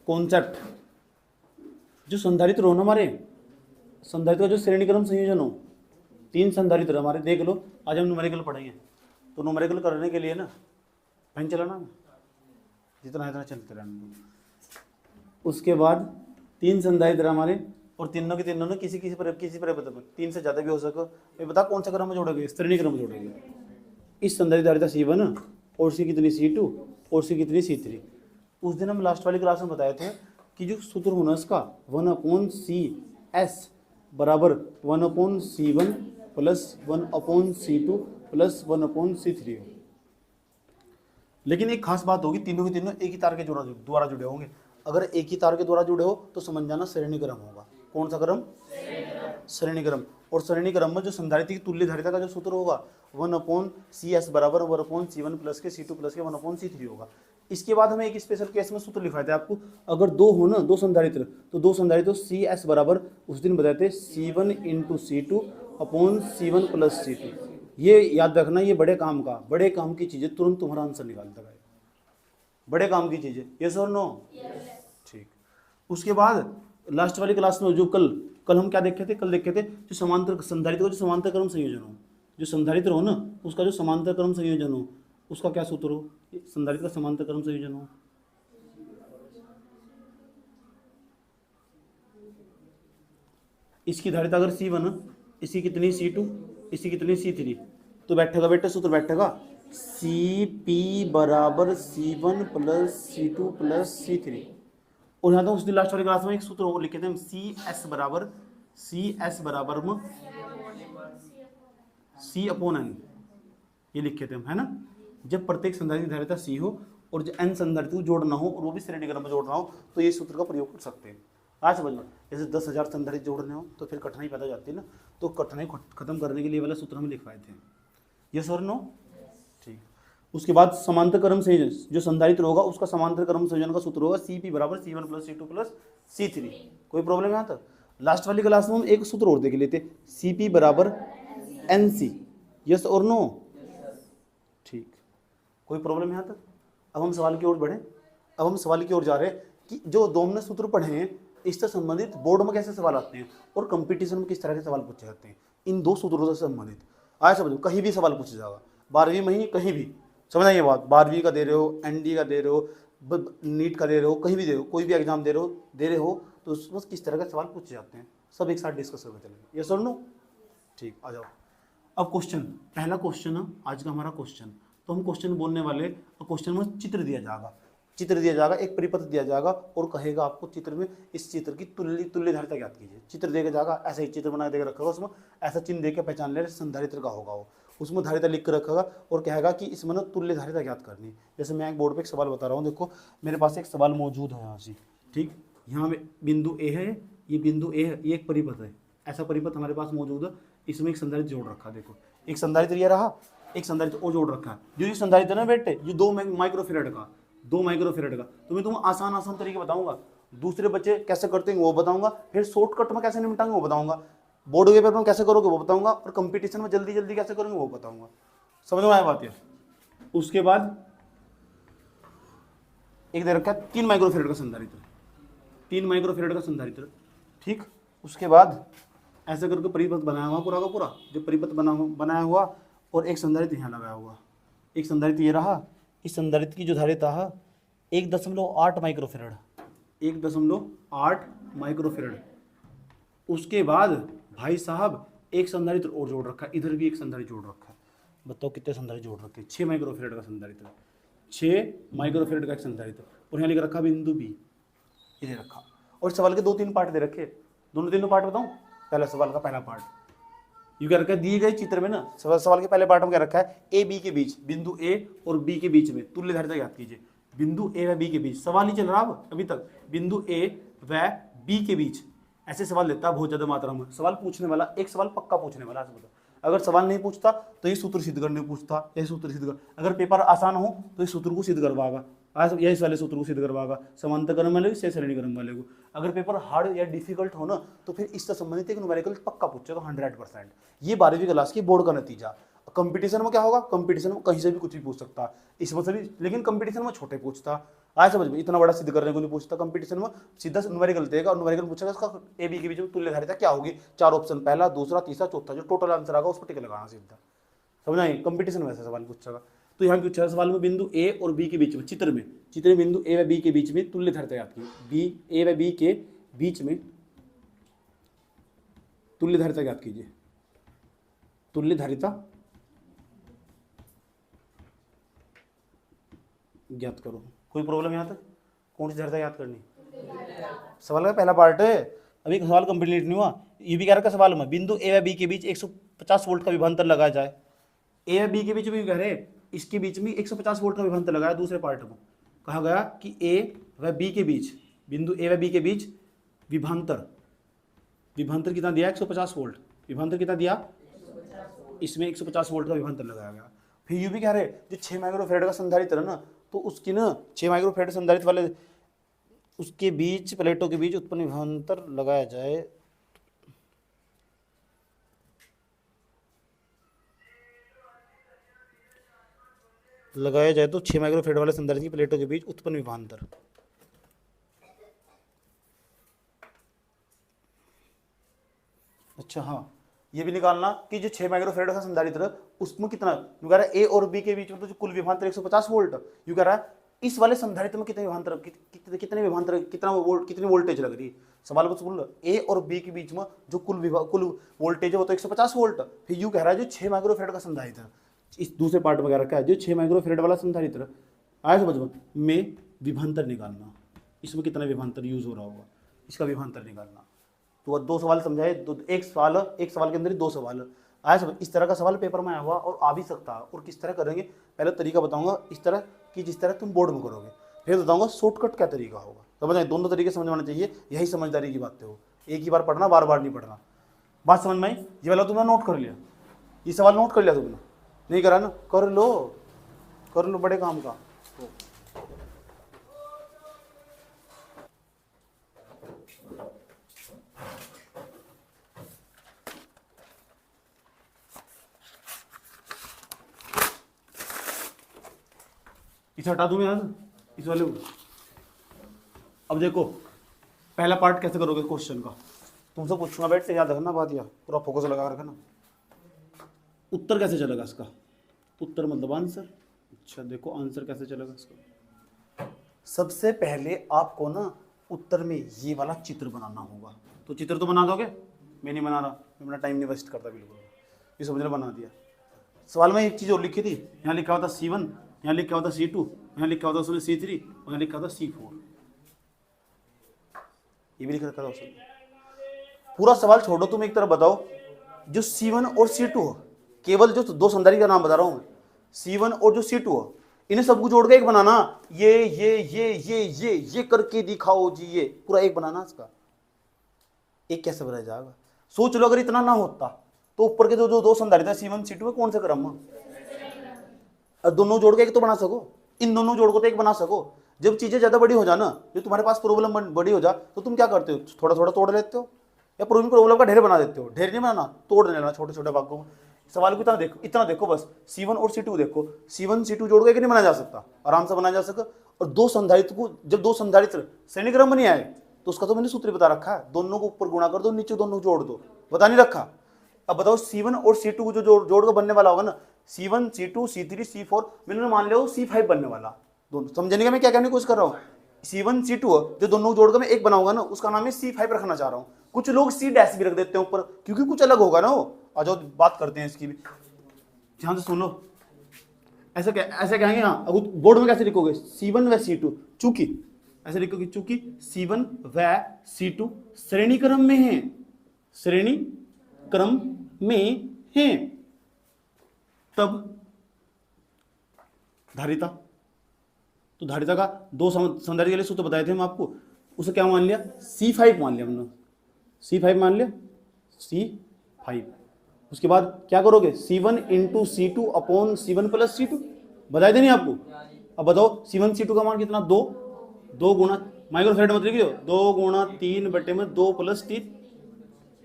Concept, जो संधारित्र हो ना हमारे, संधारित्र का जो श्रेणीक्रम संयोजन हो, 3 संधारित्र हमारे देख लो। आज हम न्यूमेरिकल पढ़ेंगे, तो न्यूमेरिकल करने के लिए ना फैन चलाना, जितना इतना चलते रहना। उसके बाद 3 संधारित्र हमारे, और तीनों के तीनों ने किसी परिपथ में 3 से ज़्यादा भी हो सके। ये बता कौन सा क्रम में जोड़ोगे? श्रेणी क्रम में जोड़ोगे। इस संधारित्र धारिता C1 और सी कितनी C2 और सी कितनी C3। उस दिन हम लास्ट वाली क्लास में बताए थे कि जो सूत्र होना इसका 1/CS बराबर 1/C1 plus 1/C2 plus 1/C3 हो। लेकिन एक खास बात होगी, तीनों के तीनों एक ही तार के द्वारा जुड़े होंगे। अगर एक ही तार के द्वारा जुड़े हो तो समझ जाना श्रेणी क्रम होगा। कौन सा क्रम? श्रेणी क्रम। और श्रेणी क्रम में जो संधारित्र की तुल्य धारिता का जो सूत्र होगा 1/CS बराबर 1/C1 प्लस के C2 प्लस के 1/C3 होगा। इसके बाद हमें एक स्पेशल केस में सूत्र लिखवाया था आपको, अगर दो हो ना, दो संधारित्र, तो दो संधारित्र CS बराबर उस दिन बताए थे C1 × C2 upon C1 plus C2। ये याद रखना, ये बड़े काम की चीज़ें, तुरंत तुम्हारा आंसर निकालता है। बड़े काम की चीज़ें, यस और नो? ठीक। उसके बाद लास्ट वाली क्लास में जो कल हम क्या देखे थे? कल देखे थे जो समांतर संधारित्र का जो समांतर क्रम संयोजन हो, जो संधारित्र हो ना उसका जो समांतर क्रम संयोजन हो, उसका क्या सूत्र हो? संधारित्र का समांतर क्रम संयोजन हो, इसकी धारिता अगर C1, इसी कितनी C2, इसी कितनी C3, तो बैठेगा बेटा सूत्र बैठेगा CP बराबर C1 plus C2 plus C3। और यहाँ तो उस दिन लास्ट वाली क्लास में एक सूत्र और लिखे थे हम, CS बराबर में C/N, ये लिखे थे हम, है ना। जब प्रत्येक संधारित्र की धारिता C हो और जो N संधारित्र को जोड़ना हो और वो भी श्रेणी क्रम में जोड़ना हो, तो ये सूत्र का प्रयोग कर सकते हैं। आज समझ लो, जैसे 10,000 संधारित्र जोड़ने हो तो फिर कठिनाई पैदा हो जाती है ना, तो कठिनाई खत्म करने के लिए वाला सूत्र हम लिखवाए थे। यस और नो? ठीक। उसके बाद समांतर क्रम संयोजन, जो संधारित्र होगा उसका समांतर क्रम संयोजन का सूत्र होगा CP बराबर C1 plus C2 plus C3। कोई प्रॉब्लम यहाँ तक? लास्ट वाली क्लास में हम एक सूत्र और देख लेते, CP बराबर NC। यस और नो? ठीक। कोई प्रॉब्लम यहाँ तक? अब हम सवाल की ओर बढ़े। अब हम सवाल की ओर जा रहे हैं कि जो दो हमने सूत्र पढ़े हैं इससे संबंधित बोर्ड में कैसे सवाल आते हैं और कंपटीशन में किस तरह के सवाल पूछे जाते हैं, इन दो सूत्रों से संबंधित। आज समझो, कहीं भी सवाल पूछा जाएगा, 12वीं में ही कहीं भी, समझ आइए बात। 12वीं का दे रहे हो, ND का दे रहे हो, नीट का दे रहे हो, कहीं भी दे रहे हो, कोई भी एग्जाम दे रहे हो तो उसमें किस तरह के सवाल पूछे जाते हैं, सब एक साथ डिस्कस करके चलेंगे। ये सुन लो। ठीक, आ जाओ। अब क्वेश्चन, पहला क्वेश्चन है आज का हमारा क्वेश्चन। तो हम क्वेश्चन बोलने वाले, क्वेश्चन में चित्र दिया जाएगा, एक परिपथ दिया जाएगा और कहेगा आपको चित्र में इस चित्र की तुल्य धारिता ज्ञात कीजिए। चित्र देगा जाएगा, ऐसा ही चित्र बना देकर रखेगा, उसमें ऐसा चिन्ह देकर पहचान ले संधारित्र का होगा वो, उसमें धारिता लिख कर रखेगा और कहेगा कि इसमें ना तुल्य धारिता ज्ञात करनी है। जैसे मैं एक बोर्ड पे एक सवाल बता रहा हूँ, देखो मेरे पास एक सवाल मौजूद है यहाँ से, ठीक। यहाँ बिंदु ए है, ये बिंदु ए है, ये एक परिपथ है, ऐसा परिपथ हमारे पास मौजूद है। इसमें एक संधारित्र जोड़ रखा, देखो एक संधारित्र ये रहा, एक संधारित्र और जोड़ रखा है। जो ये संधारित्र ना बेटे, ये 2 माइक्रोफेरेड का, तो मैं तुम्हें आसान तरीके बताऊंगा। दूसरे बच्चे कैसे करते हैं वो बताऊंगा, फिर शॉर्टकट में कैसे निपटाएंगे वो बताऊंगा, बोर्ड पेपर में कैसे करोगे वो बताऊंगा, और कंपटीशन में जल्दी कैसे करोगे वो बताऊंगा। समझ में आया बात? है। उसके बाद एक दे रखा है 3 माइक्रोफेरेड का संधारित्र, 3 माइक्रोफेरेड का संधारित्र, ठीक। उसके बाद ऐसा करके परिपथ बनाया हुआ पूरा का पूरा, जो परिपथ बनाया हुआ और एक संधारित्र यहाँ लगाया हुआ, एक संधारित्र ये रहा। इस संधारित्र की जो धारिता है 1.8 माइक्रोफेरेड, 1.8 माइक्रोफेरेड। उसके बाद भाई साहब एक संधारित्र और जोड़ रखा है, इधर भी एक संधारित्र जोड़ रखा है। बताओ कितने संधारित्र जोड़ रखे? 6 माइक्रोफेरेड का संधारित्र, 6 माइक्रोफेरेड का एक संधारित्र। और यहाँ लिख रखा बिंदु बी, ये दे रखा। और सवाल के 2-3 पार्ट दे रखे, दोनों पार्ट बताऊँ। पहला सवाल का पहला पार्ट यू क्या रखा है, दिए गए चित्र में ना सवाल के पहले पार्ट में क्या रखा है, ए बी के बीच, बिंदु ए और बी के बीच में तुल्य धारिता ज्ञात कीजिए। बिंदु ए व बी के बीच सवाल ही चल रहा है अभी तक, बिंदु ए व बी के बीच ऐसे सवाल लेता है बहुत ज्यादा मात्रा में। सवाल पूछने वाला एक सवाल पक्का पूछने वाला, अगर सवाल नहीं पूछता तो ये सूत्र सिद्ध करने पूछता, यही सूत्र सिद्ध कर। अगर पेपर आसान हो तो इस सूत्र को सिद्ध करवाएगा, यही वाले सूत्र को सिद्ध करवाएगा, समांतर क्रम वाले को, श्रेणी क्रम वाले को। अगर पेपर हार्ड या डिफिकल्ट हो ना तो फिर इससे संबंधित एक न्यूमेरिकल पक्का पूछेगा 100%। ये 12वीं क्लास की बोर्ड का नतीजा। कंपटीशन में क्या होगा, कंपटीशन में कहीं से भी कुछ भी पूछ सकता है, इसमें से भी, लेकिन कंपटीशन में छोटे पूछता। आज समझ में, इतना बड़ा सिद्ध करने को नहीं पूछता, कंपटीशन में सीधा न्यूमेरिकल देगा और न्यूमेरिकल पूछेगा इसका ए बी के बीच में तुल्य धारिता क्या होगी, 4 ऑप्शन, पहला, दूसरा, तीसरा, चौथा, जो टोटल आंसर आएगा उस पर टिक लगाना सीधा। समझ आई, कंपटीशन में ऐसा सवाल पूछेगा। तो यहाँ पूछा सवाल में बिंदु ए और बी के बीच में, चित्र में बिंदु ए व बी के बीच में तुल्य धारिता याद की, बी ए व बी के बीच में तुल्य धारिता याद कीजिए, तुल्य धारिता ज्ञात करो। कोई प्रॉब्लम यहाँ तक? कौन सी धारिता याद करनी? सवाल का पहला पार्ट है, अभी सवाल कंप्लीट नहीं हुआ। ये भी कह रहा है सवाल में बिंदु ए व बी के बीच 150 वोल्ट का विभवांतर लगाया जाए। ए व बी के बीच में कह रहे इसके बीच में 150 वोल्ट का विभवांतर लगाया। दूसरे पार्ट में कहा गया कि ए व बी के बीच, बिंदु ए व बी के बीच विभवांतर कितना दिया? 150 वोल्ट। विभवांतर कितना दिया? इसमें 150 वोल्ट का विभवांतर लगाया गया। फिर यू भी कह रहे जो 6 माइक्रोफैराड का संधारित्र है ना, तो उसकी ना 6 माइक्रोफैराड संधारित्र वाले उसके बीच, प्लेटों के बीच उत्पन्न विभवांतर लगाया जाए। तो 6 माइक्रोफैराड वाले संधारित्र की प्लेटों के बीच उत्पन्न विभवांतर। अच्छा हाँ, ये भी निकालना कि जो 6 माइक्रोफैराड का संधारित्र उसमें कितना, यू कह रहा है ए और बी के बीच में तो जो कुल विभवांतर 150 वोल्ट, यू कह रहा है इस वाले संधारित्र में कितने विभवांतर, कितना वोल्ट, कितनी वोल्टेज लग रही है। सवाल को बोल ए और बी के बीच में जो कुल वोल्टेज है वो तो 150 वोल्ट। फिर यू कह रहा है जो 6 माइक्रोफैराड का संधारित्र, इस दूसरे पार्ट में कह रखा है जो 6 माइक्रोफैराड वाला संधारित्र आया समझ में विभवांतर निकालना, इसमें कितना विभवांतर यूज हो रहा होगा, इसका विभवांतर निकालना। तो 2 सवाल समझाए, एक सवाल के अंदर ही 2 सवाल आया सब। इस तरह का सवाल पेपर में आया हुआ और आ भी सकता है। और किस तरह करेंगे, पहले तरीका बताऊंगा इस तरह कि जिस तरह तुम बोर्ड में करोगे, फिर बताऊंगा शॉर्टकट क्या तरीका होगा। समझ आए, दोनों तरीके समझ में आना चाहिए, यही समझदारी की बातें हो। एक ही बार पढ़ना, बार बार नहीं पढ़ना। बात समझ में आई? ये वाला तुमने नोट कर लिया, ये सवाल नोट कर लिया तुमने? नहीं करा ना, कर लो बड़े काम का। इसे हटा दूं यार, इस वाले को। अब देखो पहला पार्ट कैसे करोगे क्वेश्चन का, तुमसे पूछूंगा, बैठ से याद रखना बात, या पूरा फोकस लगा रखना। उत्तर कैसे चलेगा इसका? उत्तर मतलब आंसर। अच्छा देखो आंसर कैसे चलेगा इसका। सबसे पहले आपको ना उत्तर में ये वाला चित्र बनाना होगा। तो चित्र तो बना दोगे? मैं नहीं बना रहा, मैं अपना टाइम नहीं वेस्ट करता बिल्कुल। ये समझना, बना दिया। सवाल में एक चीज़ और लिखी थी, यहाँ लिखा हुआ था C1, यहाँ लिखा हुआ था C2, यहाँ लिखा हुआ था उसमें C3 और यहाँ लिखा हुआ था C4। ये भी लिख रखा था उसमें। पूरा सवाल छोड़ो, तुम एक तरफ बताओ, जो C1 और C2 हो, केवल जो 2 संधारित्र का नाम बता रहा हूँ मैं, C1 और जो C2 हो, इन्हें सबको जोड़ के एक बनाना। ये करके दिखाओ जी, ये पूरा एक बनाना। इसका एक कैसे बनाया जाएगा? सोच लो, अगर इतना ना होता तो ऊपर के जो 2 संधारित्र C1 C2 है, कौन से क्रम में, और दोनों जोड़ के एक तो बना सको। इन दोनों जोड़ को तो एक बना सको। जब चीजें ज्यादा बड़ी हो जाना, जो तुम्हारे पास प्रॉब्लम बड़ी हो जा, तो तुम क्या करते हो, थोड़ा थोड़ा तोड़ लेते हो, या प्रॉब्लम का ढेर बना देते हो। ढेर नहीं बनाना, तोड़ लेना छोटे छोटे भागों में। सवाल को इतना देखो बस, C1 और C2 देखो, C1 C2 जोड़ के नहीं बनाया जा सकता, आराम से बनाया जा सकता। और 2 संधारित्र को, जब 2 संधारित्र श्रेणी क्रम में नहीं आए, तो उसका तो मैंने सूत्र बता रखा है, दोनों को ऊपर गुणा कर दो, नीचे दोनों जोड़ दो, बता नहीं रखा। अब बताओ C1 और C2 को जो जोड़ कर बनने वाला होगा ना, C1 C2 C3 C4, मैंने मान लिया C5 बनने वाला। दोनों समझने का मैं क्या कहने की कोशिश कर रहा हूँ। C1 C2 जो दोनों जोड़ कर मैं एक बनाऊंगा ना, उसका नाम है C5 रखना चाह रहा हूँ। कुछ लोग C डैश भी रख देते हैं ऊपर, क्योंकि कुछ अलग होगा ना वो। आ जाओ बात करते हैं इसकी भी, ध्यान से सुन लो। ऐसे कहेंगे, हाँ अब बोर्ड में कैसे लिखोगे, C1 व C2, चूंकि ऐसे लिखोगे, चूंकि C1 व C2 श्रेणी क्रम में है, श्रेणी क्रम में है, तब धारिता, तो धारिता का 2 संधारित्र के लिए सूत्र बताए थे हम आपको, उसे क्या मान लिया, C5 मान लिया हमने, C5 मान लिया, C5। उसके बाद क्या करोगे, C1 into C2 upon C1 plus C2, बताए थे नहीं आपको। अब बताओ C1 C2 का मान कितना, 2 गुणा माइक्रोफैराड मत लिखियो, 2 गुणा 3 बटे में 2 प्लस 3,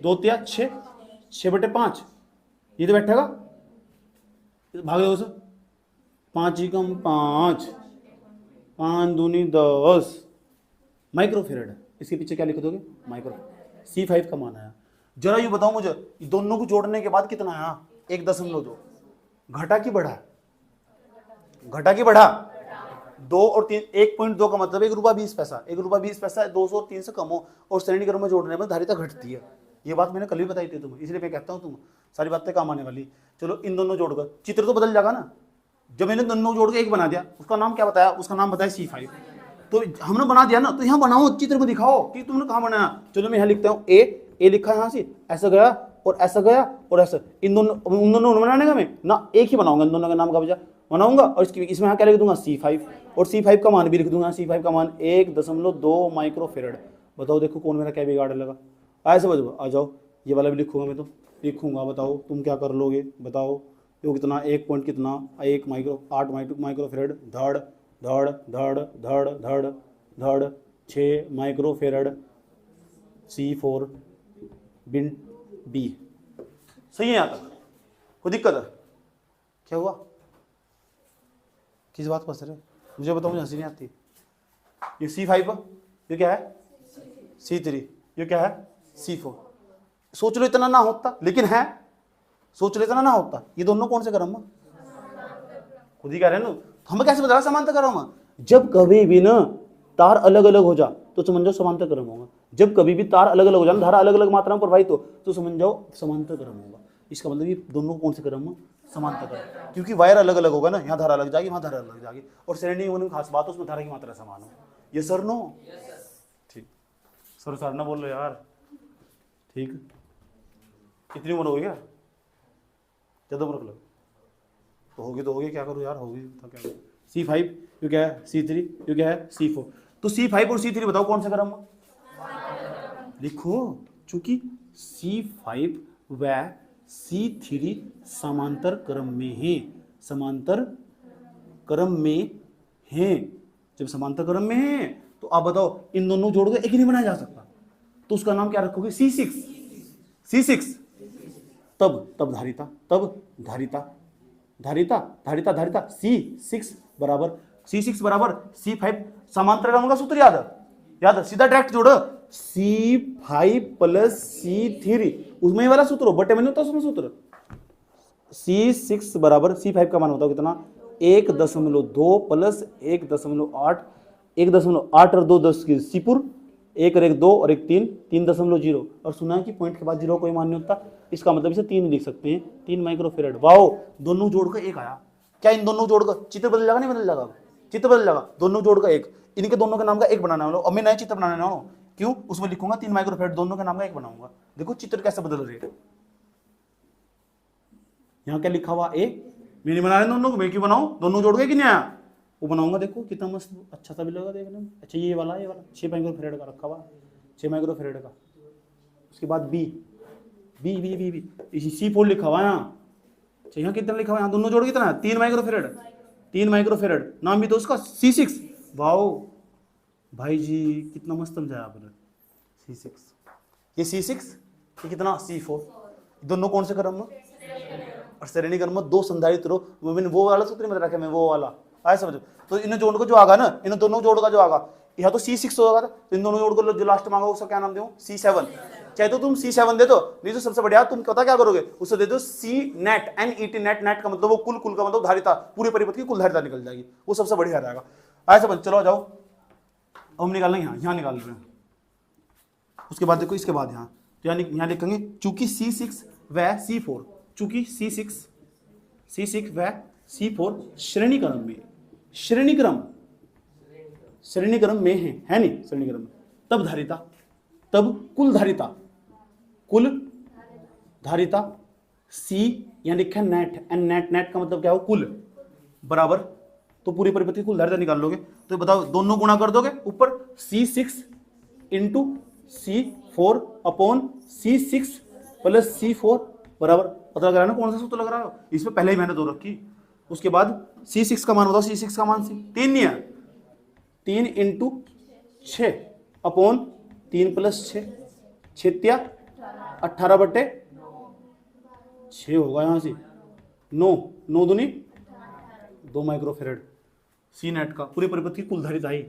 2 तिया 6 बटे 5, ये तो बैठेगा। भाग दो 5 एकम 5, 5 दूनी 10 माइक्रोफेरेड। इसके पीछे क्या लिख दोगे? माइक्रो। C5 का मान आया। जरा ये बताओ मुझे, दोनों को जोड़ने के बाद कितना आया? 1.2। घटा कि बढ़ा? घटा कि बढ़ा? 2 और 3, 1.2 का मतलब 1 रुपया 20 पैसा। 1 रुपया 20 पैसा 200 और 3 से कम हो और श्रेणी क्रम में जोड़ने में धारिता घटती है। ये बात मैंने कल भी बताई थी तुम्हें, इसलिए मैं कहता हूँ तुम सारी बातें काम आने वाली। चलो इन दोनों जोड़कर चित्र तो बदल जाएगा ना। जब मैंने दोनों जोड़ के एक बना दिया, उसका नाम क्या बताया? उसका नाम बताया C5। तो हमने बना दिया ना, तो यहाँ बनाओ, चित्र में दिखाओ कि तुमने कहाँ बनाया। चलो मैं यहाँ लिखता हूँ ए लिखा है यहाँ से, ऐसा गया और ऐसा गया और ऐसा। इन दोनों उन दोनों बनाने का मैं ना एक ही बनाऊंगा, इन दोनों का नाम का बजा बनाऊंगा और इसमें यहाँ क्या लिख दूंगा? C5। और C5 का मान भी लिख दूंगा। C5 का मान 1.2 माइक्रोफेरेड। बताओ देखो कौन मेरा क्या बिगाड़ लगा? ऐसे बजो, आ जाओ, ये वाला भी लिखूंगा मैं, तो लिखूंगा। बताओ तुम क्या कर लोगे? बताओ यो कितना? 1 पॉइंट कितना? 8 माइक्रोफेरेड। धड़ धड़ धड़ धड़ धड़ धड़ 6 माइक्रोफेरेड C4 बिन B। सही है यहाँ तक? कोई दिक्कत है? क्या हुआ? किस बात पर सर? मुझे बताओ, मुझे हंसी नहीं आती। ये C5, ये क्या है? C3, ये क्या है? C4। सोच लो इतना ना होता, लेकिन है। सोच लो इतना ना होता, ये दोनों कौन से क्रम? खुद ही कह रहे हैं ना। हमें कैसे बता समांतर क्रम? जब कभी भी ना तार अलग अलग हो जा तो समझ जाओ समांतर क्रम होगा। जब कभी भी तार अलग अलग हो जाए, धारा अलग अलग मात्रा में प्रवाहित हो, तो समझ जाओ समांतर क्रम होगा। इसका मतलब ये दोनों कौन से क्रम? समांतर क्रम। क्योंकि वायर अलग अलग होगा ना, यहाँ धारा अलग जाएगी, वहाँ धारा अलग जाएगी। और श्रेणी होने में खास बात है, उसमें धारा की मात्रा समान हो। ये सर नो? ठीक। सर ना बोल रहे यार। ठीक, कितनी उम्र हो गई? क्या ज़्यादा उम्र लग तो होगी, क्या करूँ यार? होगी तो क्या करूँ? C5, ये क्या है? C3, ये क्या है? C4। तो C5 और C3 बताओ कौन सा क्रम? लिखो, चूंकि C5 व C3 समांतर क्रम में है। समांतर क्रम में है। जब समांतर क्रम में है तो आप बताओ इन दोनों जोड़ के एक ही नहीं बनाया जा सकता, तो उसका नाम क्या रखोगे? C6। तब धारिता C6 बराबर C5। समांतर क्रम का सूत्र याद है? सीधा डायरेक्ट जोड़ो, C5 प्लस C3, उसमें वाला सूत्र हो, बटे में नहीं होता उसमें सूत्र। C6 बराबर C5 का मान बताओ कितना? 1.2 प्लस 1.8, 1.8 और 2 10 की सीपुर, 1 और 1 2 और 1 3, 3.0। और सुना है कि पॉइंट के बाद 0 कोई मान नहीं होता, इसका मतलब इसे 3 लिख सकते हैं, 3 माइक्रोफेरेड। वाओ, दोनों जोड़कर एक आया। क्या इन दोनों जोड़कर चित्र बदल जाएगा? नहीं बदल जाएगा? चित्र बदल जाएगा। दोनों जोड़कर एक, इनके दोनों के नाम का एक बनाना है। अब मैं नया चित्र बनाने वाला हूँ। क्यों? उसमें लिखूंगा 3 माइक्रोफेरेड, दोनों के नाम का एक बनाऊंगा। देखो चित्र कैसे बदल रहे हैं। यहाँ क्या लिखा हुआ? ए। मैं नहीं बना रहा दोनों को, मैं क्यों बनाऊं? दोनों जोड़ के कि नहीं आया? वो बनाऊंगा। देखो कितना मस्त, अच्छा सा भी लगा देखने में। अच्छा ये वाला 6 माइक्रोफेरेड का रखा हुआ, 6 माइक्रोफेरेड का। उसके बाद बी C4 लिखा हुआ है यहाँ। अच्छा यहाँ कितना लिखा हुआ है? यहाँ दोनों जोड़ कितना है? 3 माइक्रोफेरेड। नाम भी तो उसका C6। वाओ भाई जी, कितना मस्त समझाया आपने। C6, ये C6, ये कितना? C4। दोनों कौन से क्रम में? और श्रेणी क्रम में 2 संधारित्र। मैंने वो वाला सूत्र में रखा, मैं वो वाला आया समझो। तो इन जोड़ को जो आगा ना, इन दोनों जोड़ का जो आगा, यहाँ तो C6 होगा, तो इन दोनों जोड़ को जो लास्ट मांगा उसका क्या नाम दूं? C7। चाहे तो तुम C7 दे दो, नहीं तो सबसे बढ़िया तुम पता क्या करोगे? उससे दे दो CNET, NET। नेट का मतलब वो कुल का मतलब धारिता, पूरे परिपथ की कुल धारिता निकल जाएगी, वो सबसे बढ़िया रहेगा। आया समझ? चलो जाओ, हम निकालना यहाँ निकाल रहे हैं। उसके बाद देखो, इसके बाद यहाँ यहाँ लिखेंगे चूंकि C6 व C4, चूंकि C6 व C4 श्रेणी क्रम में, श्रेणी क्रम में है नहीं? श्रेणी क्रम में, तब धारिता, तब कुल धारिता C यहाँ लिखा है नेट, नेट का मतलब क्या हो? कुल बराबर, तो पूरी परिपथ की कुल धारिता निकाल लोगे। तो बताओ दोनों गुणा कर दोगे, ऊपर C6 into C4 upon C6 plus C4 बराबर, पता लग रहा है ना कौन सा सूत्र लग रहा है? इसमें पहले ही मैंने दो रखी। उसके बाद C6 का मान बताओ, C6 का मान 3 नहीं है, 3 इंटू 6 अपॉन 3 प्लस 6, 6 18 बटे 6 होगा यहाँ से। 9 9 दूनी 2 माइक्रोफेरेड। सी नेट का पूरे परिपथ की कुल धारिता आई,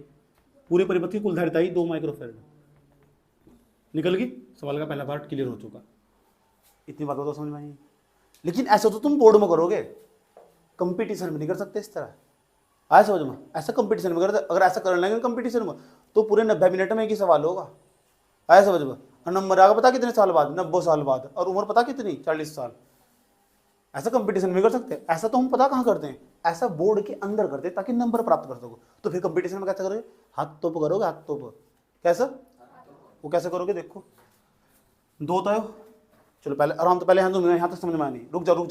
पूरे परिपथ की कुल धारिता आई 2 माइक्रोफेरेड। निकल गई, सवाल का पहला पार्ट क्लियर हो चुका। इतनी बात तो समझ में आई। लेकिन ऐसा तो तुम बोर्ड में करोगे, कंपटीशन में नहीं कर सकते इस तरह। आया समझ में? ऐसा कंपटीशन में कर, अगर ऐसा कर लेंगे कंपटीशन में तो पूरे 90 मिनट में एक ही सवाल होगा। आया समझ में? और नंबर आएगा पता कितने साल बाद, 90 साल बाद, और उम्र पता कितनी, 40 साल। ऐसा कंपटीशन में कर सकते। ऐसा तो हम पता कहाँ करते हैं, ऐसा बोर्ड के अंदर करते हैं ताकि नंबर प्राप्त कर सको। तो फिर कंपटीशन में कैसे करोगे? हाथ तोप करोगे, हाथ तोप। कैसा? वो कैसे करोगे? देखो 2 होता है। चलो पहले आराम से, पहले यहाँ तक समझ में आनी। रुक जाओ,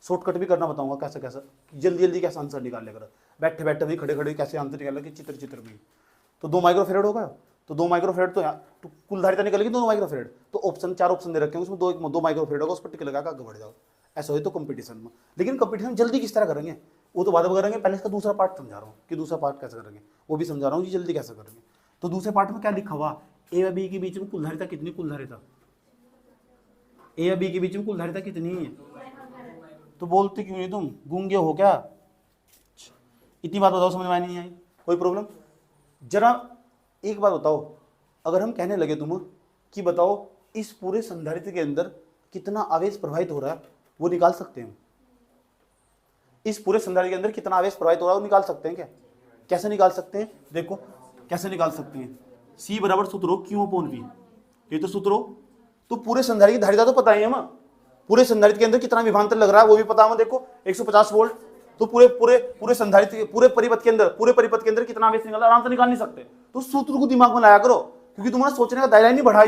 शॉर्टकट भी करना बताऊंगा कैसे कैसे जल्दी जल्दी कैसे आंसर निकाल लेकर, बैठे बैठे भी खड़े खड़े कैसे आंसर निकाल लेकर, चित्र में। तो 2 माइक्रोफेरेड होगा, तो 2 माइक्रोफेरेड तो यहाँ तो कुल धारिता निकलेगी 2 माइक्रोफेरेड। तो ऑप्शन 4 ऑप्शन दे रखे हैं, उसमें 2 माइक्रोफेरेड होगा, उस पर टिक लगा के आगे बढ़ जाओ। ऐसा हो तो कंपटीशन में। लेकिन कंपटीशन जल्दी किस तरह करेंगे वो तो बाद में करेंगे, पहले इसका दूसरा पार्ट समझा रहा हूँ कि दूसरा पार्ट कैसे करेंगे, वो भी समझा रहा हूँ जी जल्दी कैसे करेंगे। तो दूसरे पार्ट में क्या लिखा हुआ, ए या बी के बीच में कुल धारिता कितनी, कुल धारिता ए या बी के बीच में कुल धारिता कितनी है। तो बोलते क्यों नहीं तुम, गूंगे हो क्या? इतनी बात बताओ, समझ में नहीं आई? कोई प्रॉब्लम? जरा एक बात बताओ, अगर हम कहने लगे तुम कि बताओ इस पूरे संधारित्र के अंदर कितना आवेश प्रवाहित हो रहा है, वो निकाल सकते हैं? इस पूरे संधारित्र के अंदर कितना आवेश प्रवाहित हो रहा है वो निकाल सकते हैं क्या? कैसे निकाल सकते हैं? देखो कैसे निकाल सकते हैं। C बराबर सूत्र हो Q अपॉन V, ये तो सूत्र हो। तो पूरे संधारित्र की धारिता तो पता ही है हमें, पूरे संधारित्र के अंदर कितना विभवांतर लग रहा है वो भी पता है हमें। देखो 150 वोल्ट। तो पूरे संधारित्र पूरे परिपथ के अंदर कितना आवेश निकला, आराम से निकाल नहीं सकते। तो सूत्र को दिमाग में लाया करो, क्योंकि तुम्हारा सोचने का दायरा नहीं बढ़ा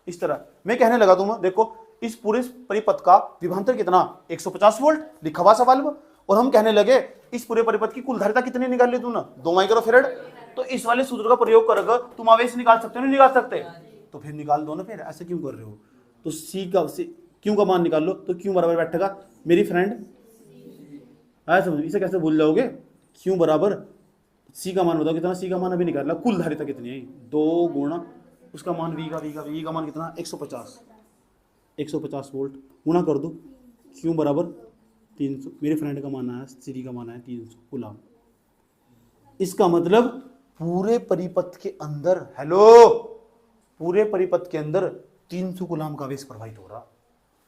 इस तरह। मैं कहने लगा तुम देखो इस पूरे परिपथ का विभवांतर कितना, 150 वोल्ट लिखा हुआ सवाल में, और हम कहने लगे इस पूरे परिपथ की कुल धारिता कितनी निकाल ली तुमने, 2 माइक्रोफेरेड। तो इस वाले सूत्र का प्रयोग कर तुम आवेश निकाल सकते हो, नहीं निकाल सकते? तो फिर निकाल दो ना, फिर ऐसे क्यों कर रहे हो? तो क्यों का मान निकाल लो, तो क्यों बराबर बैठेगा मेरी फ्रेंड, आया समझ? इसे कैसे भूल जाओगे? क्यों बराबर सी का मान बताओ कितना, सी का मान अभी निकाल ला, कुल धारिता कितनी है, 2 गुणा उसका मान वी का मान कितना, 150 वोल्ट गुणा कर दो, क्यों बराबर 300, मेरे फ्रेंड का मान आया, श्री का मान आया 300 गुलाम। इसका मतलब पूरे परिपथ के अंदर, पूरे परिपथ के अंदर 300 गुलाम का आवेश प्रवाहित हो रहा।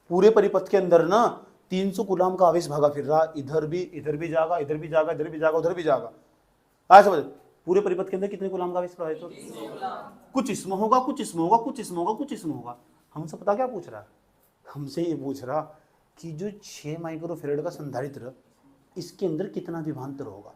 पूरे परिपथ के अंदर ना 300 गुलाम का आवेश भागा फिर रहा, इधर भी जाएगा, इधर भी जाएगा, इधर भी जाएगा, उधर भी जाएगा। आज समझ, पूरे परिपथ के अंदर कितने गुलाम का आवेश प्रवाहित हो रहा? कुछ इसमें होगा, कुछ इसमें होगा, कुछ इसमें होगा, कुछ इसमें होगा। हमसे पता क्या पूछ रहा है? हमसे ये पूछ रहा कि जो 6 माइक्रोफेरेड का संधारित्र, इसके अंदर कितना विभवांतर होगा।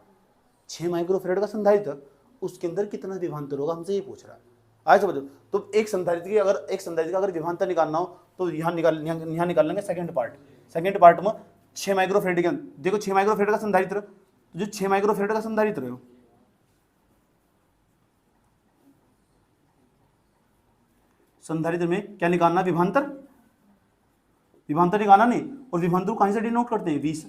6 माइक्रोफेरेड का संधारित्र, उसके अंदर कितना विभवांतर होगा, हमसे ये पूछ रहा है। आज समझो, तो एक संधारित्र का अगर विभवांतर निकालना हो तो यहाँ निकाल लेंगे सेकंड पार्ट में 6 माइक्रोफेरेड के, देखो 6 माइक्रोफेरेड का संधारित्र, तो जो 6 माइक्रोफेरेड का संधारित्र है संधारित्र में क्या निकालना, विभवांतर निकालना नहीं। और विभवांतर को कहां से डिनोट करते हैं, V से।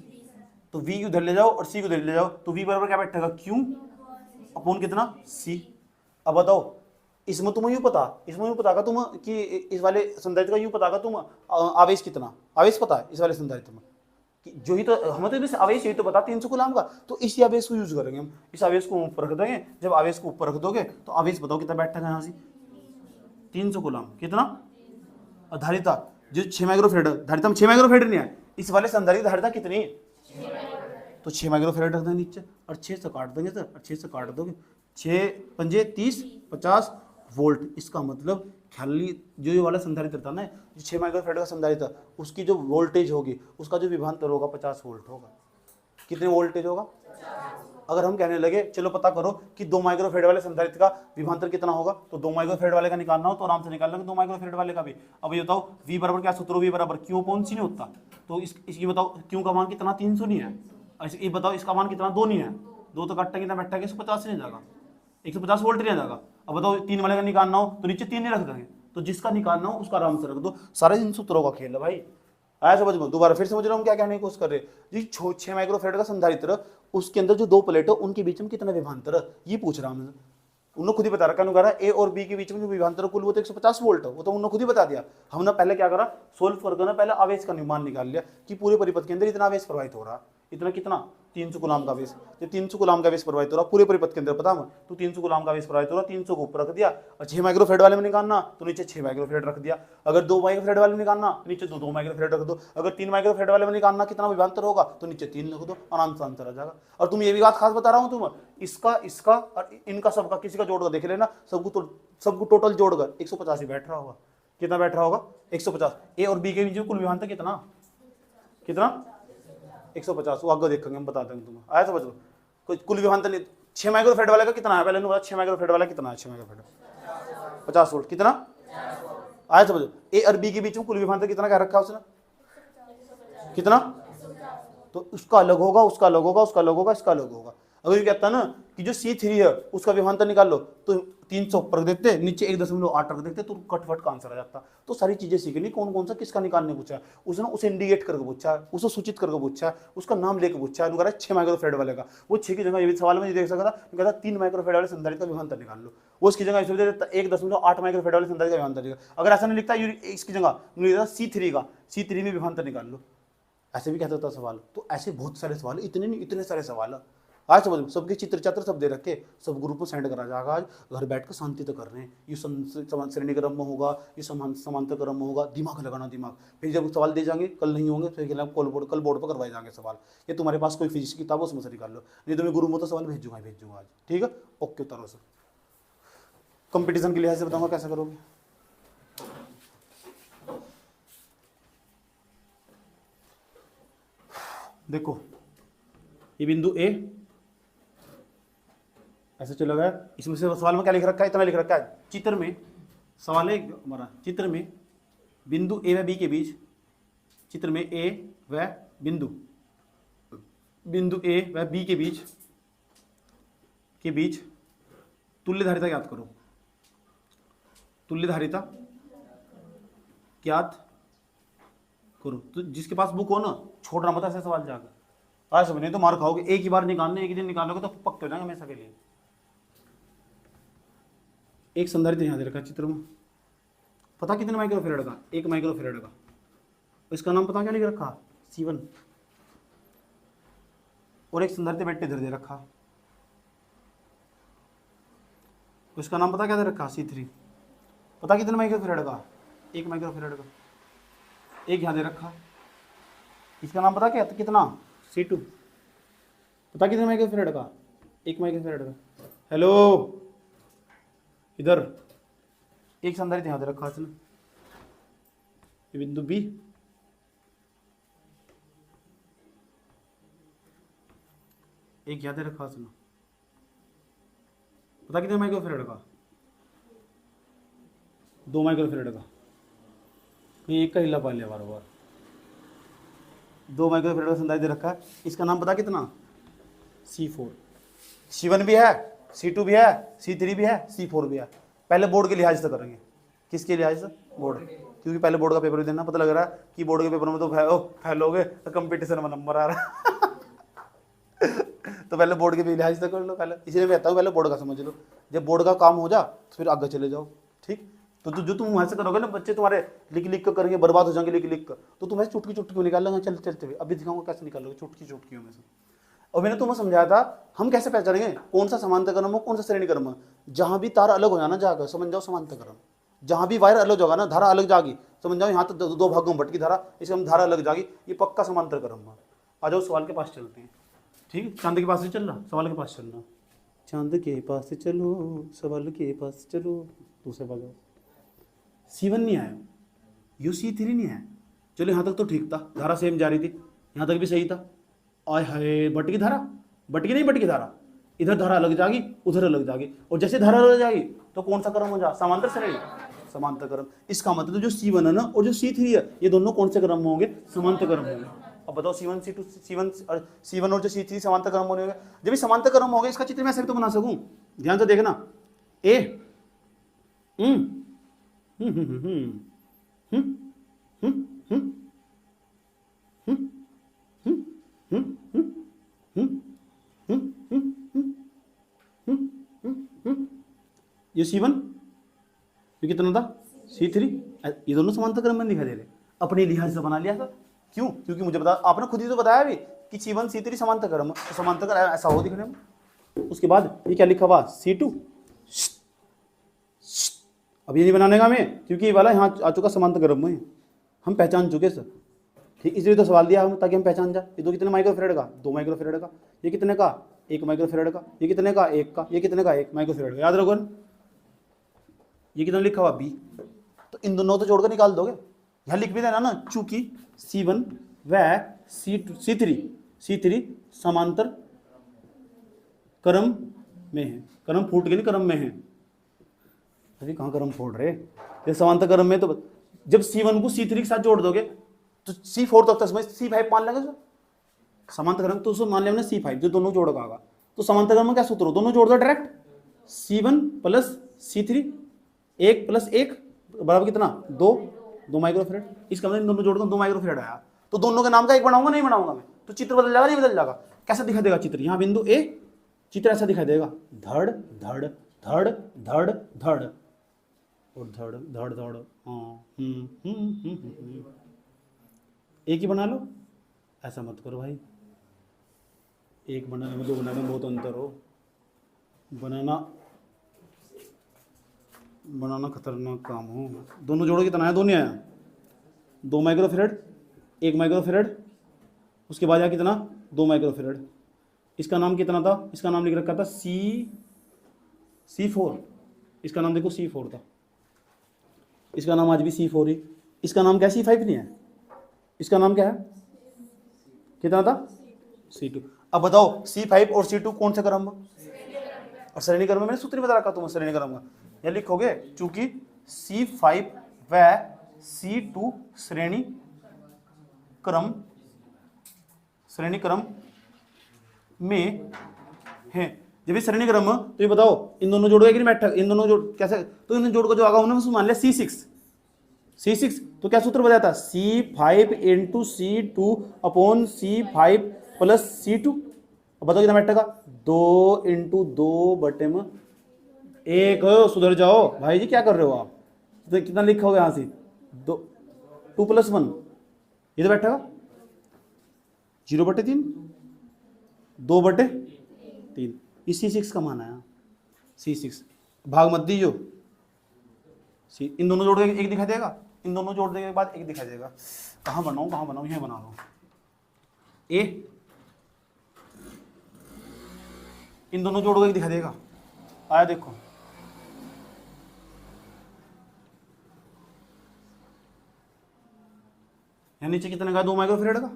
तो V उधर ले जाओ और C को उधर ले जाओ, तो V बराबर क्या बैठेगा, Q अपॉन कितना, C। अब बताओ इसमें तुम्हें यूं पता का तुम कि इस वाले संधारित्र का यूं पता का तुम आवेश कितना, आवेश पता है इस वाले संधारित्र में कि जो ही तो हमें तो आवेश यही तो पता 300 गुलाम का। तो इसी आवेश को यूज करेंगे हम, इस आवेश को ऊपर रख देंगे। जब आवेश को ऊपर रख दोगे तो आवेश बताओ कितना बैठेगा यहाँ से, 300 गुलाम। कितना धारिता, जो 6 माइक्रोफेरेड धारिता में 6 माइक्रोफेरेड नहीं है, इस वाले संधारित्र धारिता कितनी है, तो 6 माइक्रोफेरेड रख देंगे नीचे, और 6 से काट देंगे सर, और 6 से काट दोगे, 6 पंजे 30 50 वोल्ट। इसका मतलब खाली जो ये वाला संधारित्र था ना, जो 6 माइक्रोफेरेड का संधारित्र, उसकी जो वोल्टेज होगी, उसका जो विभवांतर होगा 50 वोल्ट होगा। कितने वोल्टेज होगा? अगर हम कहने लगे चलो पता करो कि 2 माइक्रोफेरेड वाले संधारित्र का विभवांतर कितना होगा, तो 2 माइक्रोफेरेड वाले का निकालना हो तो आराम से निकाल लेंगे 2 माइक्रोफेरेड वाले का भी। अब ये बताओ V बराबर क्या सूत्र, V बराबर Q अपॉन C नहीं होता, तो इसकी बताओ Q का मान कितना, 300 नहीं है। ये बताओ इसका मान कितना, 2 नहीं है, 2 तो काटता कितना बैठा, 150 नहीं जाएगा, 150 वोल्ट नहीं जाएगा। अब बताओ 3 वाले का निकालना हो तो नीचे 3 नहीं रख देंगे, तो जिसका निकालना हो उसका आराम से रख दो। सारे इन सूत्रों का खेल है भाई, आया समझ में? दोबारा फिर समझ रहा हूँ क्या कहने की कोशिश कर रहे जी। 6 माइक्रोफेरेड का संधारित्र, उसके अंदर जो 2 प्लेट है उनके बीच में कितना विभवांतर है, ये पूछ रहा हूँ। उन्होंने खुद ही बता रखा, कह रहा ए और बी के बीच में जो विभवांतर कुल वो तो 150 वोल्ट है, वो तो उन्होंने खुद ही बता दिया। हमने पहले क्या करा, सोल्व करके ना पहले आवेश का निर्माण निकाल लिया कि पूरे परिपथ के अंदर इतना आवेश प्रवाहित हो रहा, इतना कितना 300 गुलाम का आवेश, जो 300 गुलाम का आवेश प्रवाहित हो रहा पूरे परिपथ के अंदर, पता है तो 300 गुलाम का आवेश प्रवाहित हो रहा, 300 को ऊपर रख दिया, और 6 माइक्रोफेड वाले में निकालना तो नीचे 6 माइक्रोफेड रख दिया, अगर 2 माइक्रोफेड वाले में निकालना तो नीचे 2 माइक्रोफेड रख दो, अगर 3 माइक्रोफेड वाले में निकालना कितना विभवांतर होगा तो नीचे 3 रख दो, आराम से आंसर आ जाएगा। और तुम ये भी बात खास बता रहा हूँ, तुम इसका और इनका सबका किसी का जोड़कर देख लेना, सबको टोटल जोड़कर 150 ही बैठ रहा होगा। कितना बैठ रहा होगा 150। ए और बी के बीच में कुल विभवांतर कितना 150, वो आगे देखेंगे, हम बता देंगे तुम्हें, आया समझ लो। कोई कुल विभवांतर नहीं, 6 माइक्रोफेड वाले का कितना है पहले बता, 6 माइक्रोफेड वाला कितना है, 6 माइक्रोफेड 50 वोल्ट, कितना आया समझ लो। ए और बी के बीच में कुल विभवांतर कितना कह रखा है उसने, कितना, तो उसका अलग होगा, उसका अलग होगा, उसका अलग होगा, इसका अलग होगा। अगर ये कहता है ना कि जो C3 है उसका विभवांतर निकाल लो, तो 300 ऊपर रख देते, नीचे 1.8 रख देते, तो कटफट का आंसर आ जाता। तो सारी चीजें सीखनी, कौन कौन सा किसका निकालने पूछा है उसने, उसे इंडिकेट करके पूछा है, उसे सूचित करके पूछा है, उसका नाम लेकर पूछा है। उन्होंने 6 माइक्रोफेड वाले का, वो 6 की जगह ये सवाल में ये देख सकता था, कहता 3 माइक्रोफेड वाले संधारित्र का विभवांतर निकाल लो, वो उसकी जगह 1.8 माइक्रोफेड वाले संधारित्र का विभवांतर निकाल। अगर ऐसा नहीं लिखता इसकी जगह C3 का, C3 में विभवांतर निकाल लो, ऐसे भी कहता था सवाल। तो ऐसे बहुत सारे सवाल, इतने नहीं इतने सारे सवाल आज समझ, सबके चित्र चात्र सब दे रखे, सब ग्रुप में सेंड करा जाएगा। आज घर बैठ कर शांति तो कर रहे हैं, ये श्रेणी क्रम में होगा, ये समांतर क्रम में होगा, दिमाग लगाना दिमाग। फिर जब सवाल दे जाएंगे, कल नहीं होंगे फिर कल बोर्ड पर करवाए जाएंगे सवाल। ये तुम्हारे पास कोई फिजिक्स की किताब उसमें से निकाल लो, नहीं तो मैं ग्रुप में तो सवाल भेजूंगा आज, ठीक है, ओके उतारो सर। कंपटीशन के लिहाज से बताऊंगा कैसे करोगे। देखो ये बिंदु ए ऐसे चला गया, इसमें से सवाल में क्या लिख रखा है, इतना लिख रखा है चित्र में, सवाल है हमारा, चित्र में बिंदु ए व बी के बीच, चित्र में ए व बिंदु ए व बी के बीच तुल्य धारिता ज्ञात करो, तुल्य धारिता ज्ञात करो। तो जिसके पास बुक हो ना, छोड़ना मत ऐसे सवाल जाकर, आज समझ तो मार खाओगे। एक ही बार निकालने, एक ही दिन निकालोगे तो पक्के हो जाएंगे हमेशा के लिए। एक संधारित्र यहाँ दे रखा चित्र में, पता कितने माइक्रोफेरेड का, 1 माइक्रोफेरेड का, इसका नाम पता क्या लिख रखा C1, और एक संधारित्र बैठे इधर दे रखा, इसका नाम पता क्या दे रखा C3, पता कितने माइक्रोफेरेड का, 1 माइक्रोफेरेड का, एक यहाँ दे रखा, इसका नाम पता क्या कितना C2, पता कितने माइक्रोफेरेड का, 1 माइक्रोफेरेड का। हेलो, इधर एक संधारित्र यहाँ दे रखा इसने, बिंदु बी, एक यहाँ दे रखा इसने, पता कितने माइक्रोफेरेड का, 2 माइक्रोफेरेड का, ये एक का हिला पा लिया बार बार, 2 माइक्रोफेरेड का संधारित्र दे रखा है, इसका नाम पता कितना C4, C1 भी है, C2 भी है, C3 भी है, C4 भी है। पहले बोर्ड के लिहाज से करेंगे, किसके लिहाज से, बोर्ड, क्योंकि पहले बोर्ड का पेपर भी देना, पता लग रहा है कि बोर्ड के पेपर में तो फेल हो गए, तो कंपटीशन में नंबर आ रहा है तो पहले बोर्ड के लिहाज से कर लो पहले, इसलिए मैं कहता हूँ पहले बोर्ड का समझ लो, जब बोर्ड का काम हो जा तो फिर आगे चले जाओ, ठीक। तो जो तुम वहाँ से करोगे ना, बच्चे तुम्हारे लिख कर करेंगे, बर्बाद हो जाएंगे लिख कर, तो तुम्हें चुटकी चुटकी निकाल लेंगे चलते हुए। अभी दिखाऊंगा कैसे निकालोगे चुटकियों में से। और मैंने तुम्हें समझाया था हम कैसे पहचानेंगे कौन सा समांतर क्रम हो, कौन सा श्रेणी क्रम है। जहां भी तार अलग हो जाना जाकर समझ जाओ समांतर क्रम, जहां भी वायर अलग होगा ना, धारा अलग जागी, समझ जाओ यहाँ तो 2 भागों में बटकी धारा, इसमें हम धारा अलग जागी, ये पक्का समांतर क्रम है। आ जाओ सवाल के पास चलते हैं, ठीक है। चांद के पास से चल रहा, सवाल के पास चलना, चांद के पास से चलो, सवाल के पास चलो, दूसरे पास जाओ। C1 नहीं आया, यू C3 नहीं आया, चलो यहाँ तक तो ठीक था, धारा सेम जा रही थी, यहाँ तक भी सही था। आय हाय, बटकी धारा, बटकी नहीं बटकी धारा, इधर धारा अलग जागी, उधर अलग जागी, और जैसे धारा अलग जागी तो कौन सा क्रम हो जा, समांतर श्रेणी, समांतर क्रम। इसका मतलब जो C1 है ना और जो C3 है, ये दोनों कौन से क्रम में होंगे, समांतर क्रम होंगे। अब बताओ C1 C2 C1 और जो C3 समांतर क्रम होंगे। जब भी समांतर क्रम होंगे, इसका चित्र मैं ऐसे भी तो बना सकूं, ध्यान से देखना। ए ये C1, ये कितना था C3, ये दोनों समांतर क्रम में दिखाई दे रहे, अपने लिहाज से बना लिया था। क्यों? क्योंकि मुझे बता, आपने खुद ही तो बताया भी कि C1 C3 समांतर क्रम, समांतर क्रम ऐसा हो दिखने में। उसके बाद ये क्या लिखा हुआ C2, अब ये नहीं बनाने का हमें, क्योंकि ये वाला यहाँ आ चुका समांतर क्रम में, हम पहचान चुके सर, ठीक, इसलिए तो सवाल दिया हम ताकि हम पहचान जाए। ये दो कितने माइक्रोफेरेड का, 2 माइक्रोफेरेड का, ये कितने का 1 माइक्रोफेरेड का, ये कितने का 1 का, ये कितने का 1 माइक्रोफेरेड का, याद रखो ना। ये कितना लिखा हुआ B, तो इन दोनों तो जोड़कर निकाल दोगे, यहाँ लिख भी देना ना, चूंकि C1 व C3 समांतर क्रम में है, क्रम फूट के नहीं क्रम में है, अभी कहाँ क्रम फोड़ रहे, ये समांतर क्रम में, तो जब C1 को C3 के साथ जोड़ दोगे तो C4 तक समझ C5 मान लेंगे सर, समांतर क्रम तो उसको मान लेंगे C5 जो दोनों जोड़ का आगा, तो समांतर क्रम में क्या सूत्र हो, दोनों जोड़ दो direct, C1 plus C3, 1 plus 1 बराबर कितना 2 माइक्रोफेरेड, इसका मतलब इन दोनों जोड़कर 2 माइक्रोफेरेड आया, तो दोनों के नाम का एक बनाऊंगा, नहीं बनाऊंगा मैं, तो चित्र बदल जाएगा, नहीं बदल जाएगा, कैसा दिखाई देगा चित्र, यहाँ बिंदु A, चित्र ऐसा दिखाई देगा, धड़ धड़ धड़ धड़ धड़ और धड़ धड़ धड़, हाँ एक ही बना लो, ऐसा मत करो भाई, एक बनाने में 2 बनाने में बहुत अंतर हो, बनाना खतरनाक काम हो। दोनों जोड़ो कितना है, दोनों आया 2 माइक्रोफेरेड, 1 माइक्रोफेरेड, उसके बाद आया कितना 2 माइक्रोफेरेड, इसका नाम कितना था, इसका नाम लिख रखा था C4, इसका नाम देखो C4 था, इसका नाम आज भी C4 ही, इसका नाम क्या C5 नहीं है, इसका नाम क्या है, कितना था C2। अब बताओ C5 और C2 कौन से क्रम, और श्रेणी क्रम में मैंने सूत्र बता रखा तुम्हें श्रेणी क्रम का, यह लिखोगे चूंकि C5 व C2 श्रेणी क्रम में है, जब ये श्रेणी क्रम, तो ये बताओ इन दोनों जोड़ोगे कि नहीं, इन दोनों जोड़ कैसे, तो इन जोड़ को जो आगा उन्होंने मान लिया C6, तो क्या सूत्र बताया था C5 into C2 upon C5 plus C2, अब बताओ कितना बैठेगा 2 इंटू 2 बटे में 1, सुधर जाओ भाई जी, क्या कर रहे हो आप, तो कितना लिखा होगा यहाँ से 2 प्लस 1, ये तो बैठेगा 0/3, 2/3, ये C6 का मान आया, C6 भाग मत दीजिए, इन दोनों जोड़ के एक दिखाई देगा, इन दोनों जोड़ देने के बाद एक दिखाई देगा, कहाँ बनाऊं, ये बना लो A, इन दोनों जोड़ के एक दिखाई देगा, आया देखो, यहाँ नीचे कितने का 2 माइक्रोफेरेड का,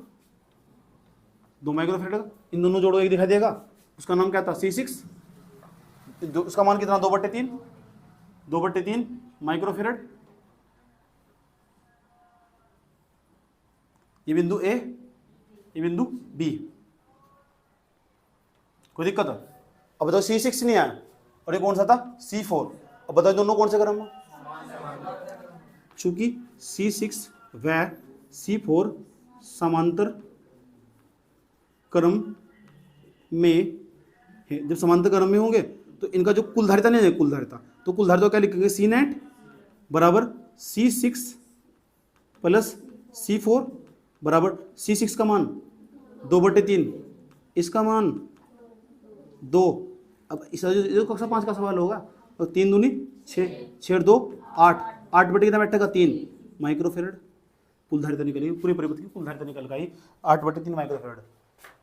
2 माइक्रोफेरेड का, इन दोनों जोड़ो एक दिखाई देगा, उसका नाम क्या था C6, उसका मान कितना 2/3 माइक्रोफेरेड, ये बिंदु A, ये बिंदु B, कोई दिक्कत है। अब बताओ C6 नहीं आया, और ये कौन सा था C4, अब बताओ दोनों कौन से क्रम है, चूंकि C6 व C4 समांतर क्रम में है, जब समांतर क्रम में होंगे तो इनका जो कुल धारिता नहीं है, कुल धारिता, तो कुल धारिता क्या लिखेंगे C नेट बराबर C6 प्लस C4 बराबर C6 का मान 2/3, इसका मान 2, अब इस जो कक्षा 5 का सवाल होगा, तो 3 दूनी 6, 6 2 8 बटे कितना बैठेगा 3 माइक्रोफेरेड, कुल धारिता निकलेगी, पूरी परिपथ की कुल धारिता निकल गई 8/3 माइक्रोफेरेड।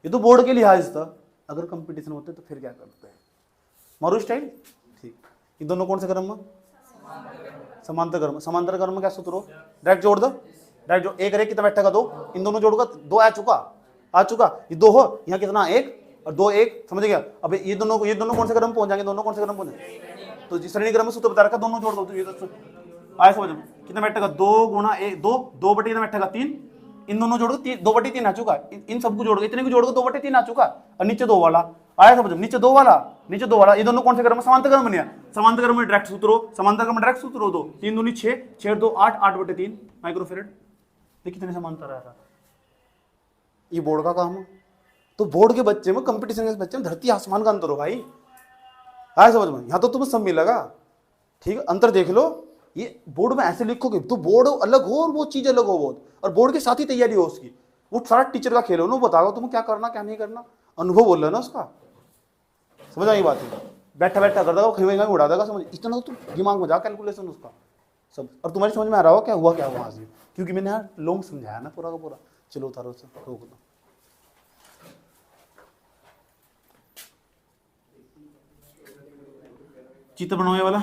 ये तो बोर्ड के लिहाज था, अगर कंपटीशन होते तो फिर क्या करते हैं, मारो स्टाइल, ठीक। ये दोनों कौन से क्रम में, समांतर क्रम में क्या सूत्र हो, डायरेक्ट जोड़ दो, डायरेक्ट जोड़, 1 कितना बैठेगा 2, इन दोनों जोड़ोगा 2 आ चुका, ये 2 हो, यहाँ कितना 1 और 2 1, समझ गया। अब ये दोनों कौन से क्रम पहुंच जाएंगे, दोनों कौन से क्रम पहुंच जाएंगे, तो श्रेणी क्रम में सूत्र बता रखा, दोनों जोड़ दो, तो ये तो आया समझ, कितना बैठेगा 2 गुणा 1 2 बटे कितना बैठेगा 3, इन दोनों जोड़ 2/3 आ चुका, इन सबको जोड़ इतने को जोड़ 2/3 आ चुका, और नीचे 2 वाला आया समझ, नीचे 2 वाला, ये दोनों कौन से क्रम में, समांतर क्रम बनिया, समांतर क्रम में डायरेक्ट सूत्र हो, 2 3 दूनी 6 6 2 8 8/3 माइक्रोफेरेड, देखिए कितने समांतर आया था। ये बोर्ड का काम है, तो बोर्ड के बच्चे में, कंपटीशन के बच्चे में धरती आसमान का अंतर हो भाई, आया समझ में, यहाँ तो तुम्हें सब मिलेगा, ठीक है, अंतर देख लो। ये बोर्ड में ऐसे लिखोगे तो बोर्ड अलग हो और वो चीज अलग हो बहुत, और बोर्ड के साथ ही तैयारी हो उसकी, वो सारा टीचर का खेल हो ना, बताओ तुम्हें क्या करना क्या नहीं करना, अनुभव बोल रहा है ना उसका। समझ आई बात है? बैठा बैठा कर देगा, खिलवाएगा उड़ा देगा, समझ इतना तो तुम दिमाग में जा कैलकुलेशन उसका सब। और तुम्हारी समझ में आ रहा हो क्या हुआ क्या वहां से, क्योंकि मैंने यार लॉन्ग समझाया ना पूरा का पूरा। चलो उतारो से, रोक दो। चित्र बनाओ, ये वाला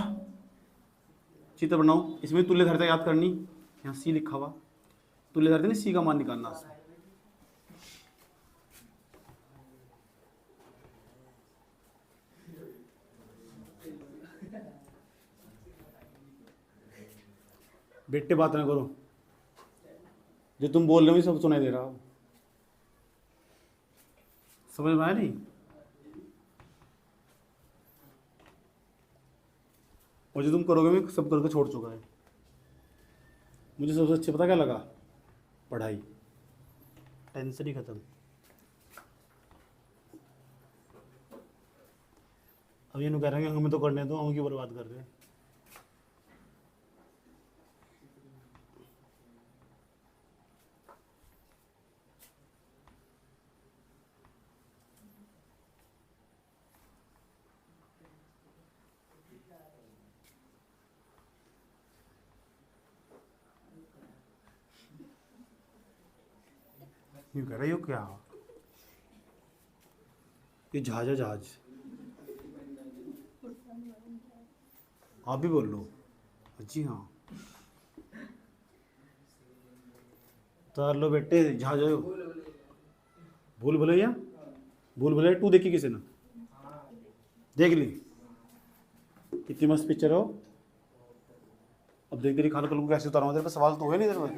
चित्र बनाओ। इसमें तुल्य धारिता याद करनी, यहाँ सी लिखा हुआ, तुल्य धारिता नहीं, सी का मान निकालना उसमें। बेटे बात ना करो, जो तुम बोल रहे हो सब सुनाई दे रहा हो। समझ में आया नहीं? और जो तुम करोगे मैं सब करके छोड़ चुका है। मुझे सबसे अच्छा पता क्या लगा? पढ़ाई, टेंशन ही खत्म। अब ये नहीं कह रहे हैं हमें तो करने दो, हम क्यों बर्बाद कर रहे हैं। यूँ कह रहे हो क्या? ये जहाज है, जहाज। आप भी बोल लो। जी हाँ, उतार लो बेटे, जहाज है। भूल भुलैया, भूल भुलैया 2 देखी किसी ने? देख ली? कितनी मस्त पिक्चर हो। अब देख तेरी खाल कल को कैसे उतारूंगा, तेरे पे सवाल तो हुए नहीं तेरे में।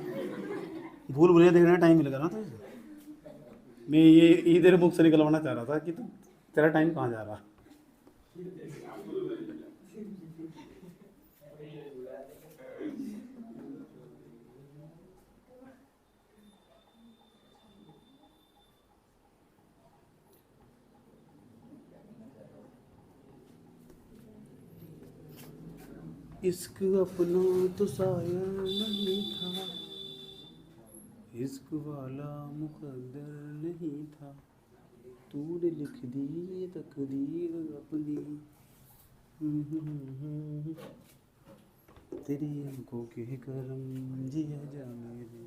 भूल भुलैया देखने में टाइम मिलेगा ना तुझे। मैं ये इधर मुख से निकलवाना चाह रहा था कि तेरा टाइम कहाँ जा रहा। इश्क अपना तो साया नहीं था, इश्क वाला मुकद्दर नहीं था, तूने लिख दी तकदीर अपनी, तेरी आंखों के करम जिया जा मेरे।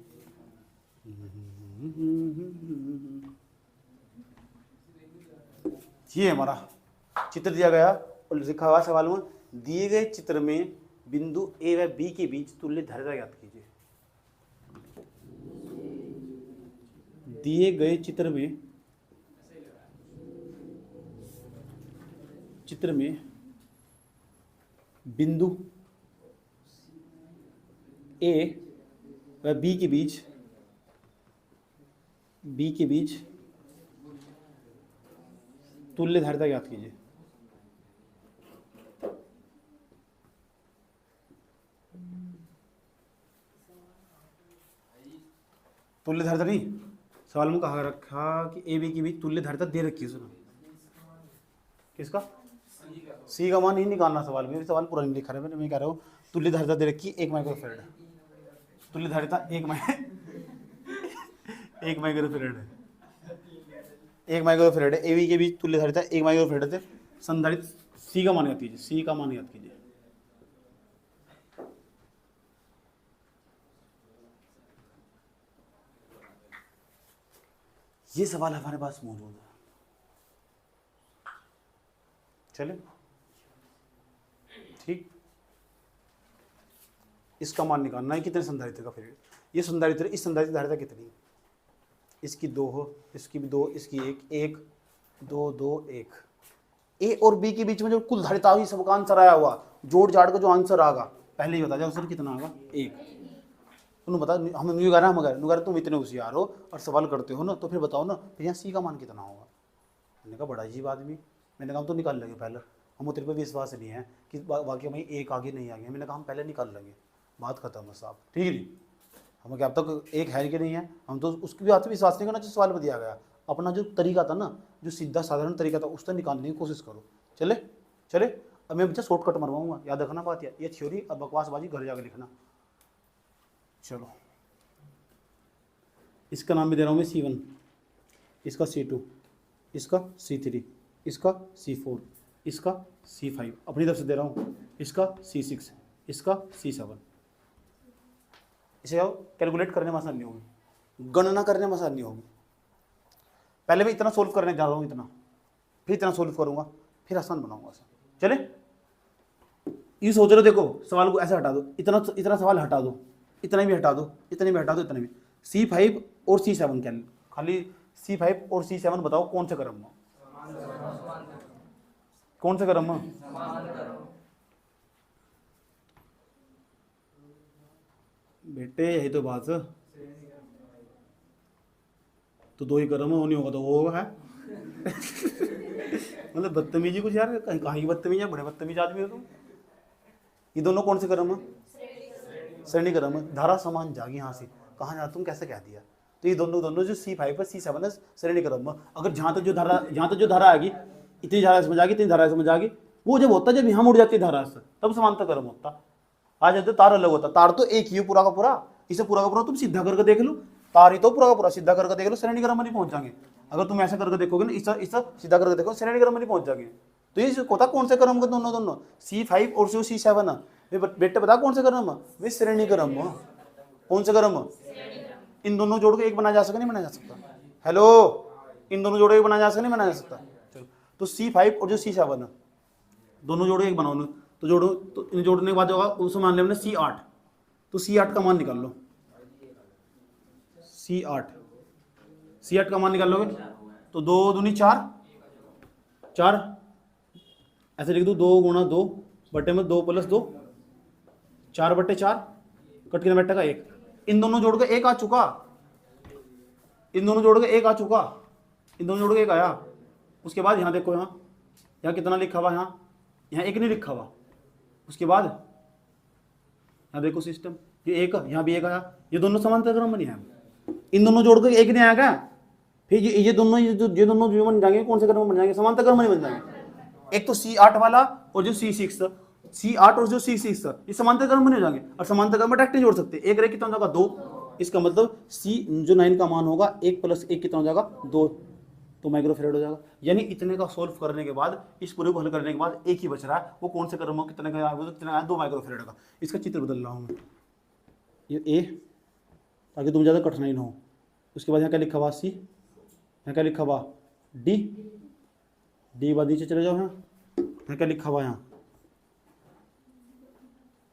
ये हमारा चित्र दिया गया और लिखा हुआ सवाल में, दिए गए चित्र में बिंदु ए व बी के बीच तुल्य धारिता ज्ञात कीजिए। दिए गए चित्र में बिंदु ए व बी के बीच तुल्य धारिता ज्ञात कीजिए। तुल्य धारिता नहीं, सवाल में कहा रखा कि ए बी के बीच तुल्य धारिता दे रखी है। सुनो, किसका? सी का मान ही निकालना सवाल में। सवाल पूरा नहीं लिखा है मैं कह रहा हूँ तुल्य धारिता दे रखी 1 माइक्रोफेरेड। तुल्य धारिता 1 माइक्रोफेरेड है। 1 माइक्रोफेरेड है। ए बी के बीच तुल्य धारिता 1 माइक्रोफेरेड है। संधारित सी का मान याद कीजिए, सी का मान याद कीजिए। ये सवाल हमारे पास मौजूद है। चले ठीक, इसका मान निकालना है कितने संधारित्र का पीरियड। ये संधारित्र, इस संधारित्र धारिता कितनी? इसकी 2 हो, इसकी भी 2, इसकी 1 2 2 1। ए और बी के बीच में जो कुल धारिता हुई सबका आंसर आया हुआ, जोड़ जाड़ का जो आंसर आएगा पहले ही बता जाओ सर कितना आएगा 1। तुम बता, हम नहीं कह रहे, मगर तुम इतने होशियार हो और सवाल करते हो ना, तो फिर बताओ ना फिर यहाँ सी का मान कितना होगा। मैंने कहा बड़ा अजीब आदमी, मैंने कहा हम तो निकाल लेंगे पहले, हम तेरे पे विश्वास नहीं है कि वाकई में 1 आगे नहीं आ गया। मैंने कहा हम पहले निकाल लेंगे, बात खत्म है साहब, ठीक है नहीं। हमें क्या अब तक 1 है कि नहीं है, हम तो उसकी बात पे विश्वास नहीं करना जो सवाल में दिया गया। अपना जो तरीका था ना, जो सीधा साधारण तरीका था, उससे निकालने की कोशिश करो। चले चले, अब मैं बच्चा शॉर्टकट मरवाऊंगा, याद रखना बात ये थ्योरी और बकवासबाजी घर जाकर लिखना। चलो इसका नाम भी दे रहा हूँ मैं C1, इसका C2, इसका C3, इसका C4, इसका C5, अपनी तरफ से दे रहा हूँ, इसका C6, इसका C7। इसे कैलकुलेट करने में आसानी होगी, गणना करने में आसानी होगी। पहले मैं इतना सोल्व करने जा रहा हूँ, इतना, फिर इतना सोल्व करूंगा, फिर आसान बनाऊंगा। चले ये सोच रहे, देखो सवाल को ऐसे हटा दो, इतना इतना सवाल हटा दो, इतना भी हटा दो, इतने भी हटा दो, इतने भी। C5 और C7 क्या, खाली C5 और C7 बताओ कौन से क्रम में, कौन से क्रम में? बेटे यही तो बात है, तो दो ही क्रम है, वो नहीं होगा तो वो होगा है। मतलब बदतमीजी कुछ यार, कहीं की बदतमीजी है, बड़े बदतमीज आदमी हो तुम। ये दोनों कौन से क्रम है? श्रेणी क्रम है। धारा समान जागी, यहाँ से कहाँ जा तुम कैसे कह दिया? तो ये दोनों दोनों जो C5 है C7 है श्रेणी क्रम में। अगर जहाँ तक जो धारा आएगी, इतनी धारा समझ आएगी, इतनी धारा समझ आएगी, वो जब होता जब यहाँ मुड़ जाती धारा से, तब समांतर क्रम होता। आ जाते तार अलग होता, तार तो एक ही है पूरा का पूरा, इसे पूरा का पूरा तुम सीधा करके देख लो, तार ही तो पूरा का पूरा सीधा करके देख लो, श्रेणी क्रम में नहीं पहुंच जाएंगे। अगर तुम ऐसा करके देखोगे ना, इस सीधा करके देखो, श्रेणी क्रम में नहीं पहुंच जाएंगे। तो ये होता कौन से क्रम का? दोनों दोनों C5 और जो C7 है, बेटे बता कौन से क्रम है? वे श्रेणी क्रम है। कौन से क्रम? इन दोनों जोड़ के एक बनाया जा सकता, नहीं बनाया जा सकता? हेलो, इन दोनों जोड़ के बनाया जा सकता, नहीं बनाया जा सकता? चलो, तो C5 और जो C7 है, दोनों जोड़ के एक बनाओ, तो जोड़ो, तो इन जोड़ने के बाद होगा, उसको मान लिया हमने C8, तो C8 का मान निकाल लो। C8 का मान निकाल लोगे तो 2 दूनी 4, ऐसे लिख दो, 2 गुणा 2 बटे में 2 प्लस 2, 4 बटे 4, कट के बैठेगा 1। इन दोनों जोड़ के एक आ चुका, इन दोनों जोड़ के एक आ चुका, इन दोनों जोड़ के एक आया। उसके बाद यहाँ देखो, यहाँ कितना लिखा हुआ, यहाँ एक नहीं लिखा हुआ। उसके बाद यहाँ देखो सिस्टम, ये एक, यहाँ भी एक आया, ये दोनों समांतर क्रम में नहीं है। इन दोनों जोड़ के एक नहीं आएगा, फिर ये दोनों जो बन जाएंगे, कौन से क्रम में बन जाएंगे? समांतर क्रम में बन जाएंगे। एक तो C8 वाला और जो C6, C8 और जो C6 ये समांतर क्रम में नहीं हो जाएंगे, और समांतर क्रम में डायरेक्ट नहीं जोड़ सकते। एक रहे कितना हो जाएगा? 2। इसका मतलब C जो 9 का मान होगा, 1 + 1 कितना हो जाएगा? 2, तो माइक्रोफेरेड हो जाएगा। यानी इतने का सोल्व करने के बाद, इस पूरे को हल करने के बाद एक ही बच रहा है, वो कौन से क्रम में कितने का आया? कितना आया? 2 माइक्रोफेरेड का। इसका चित्र बदल रहा हूँ मैं, ये A, ताकि तुम ज़्यादा कठिनाई ना हो। उसके बाद यहाँ क्या लिखा हुआ? C, यहाँ क्या लिखा हुआ? D बाद नीचे चले जाओ, यहाँ क्या लिखा हुआ? यहाँ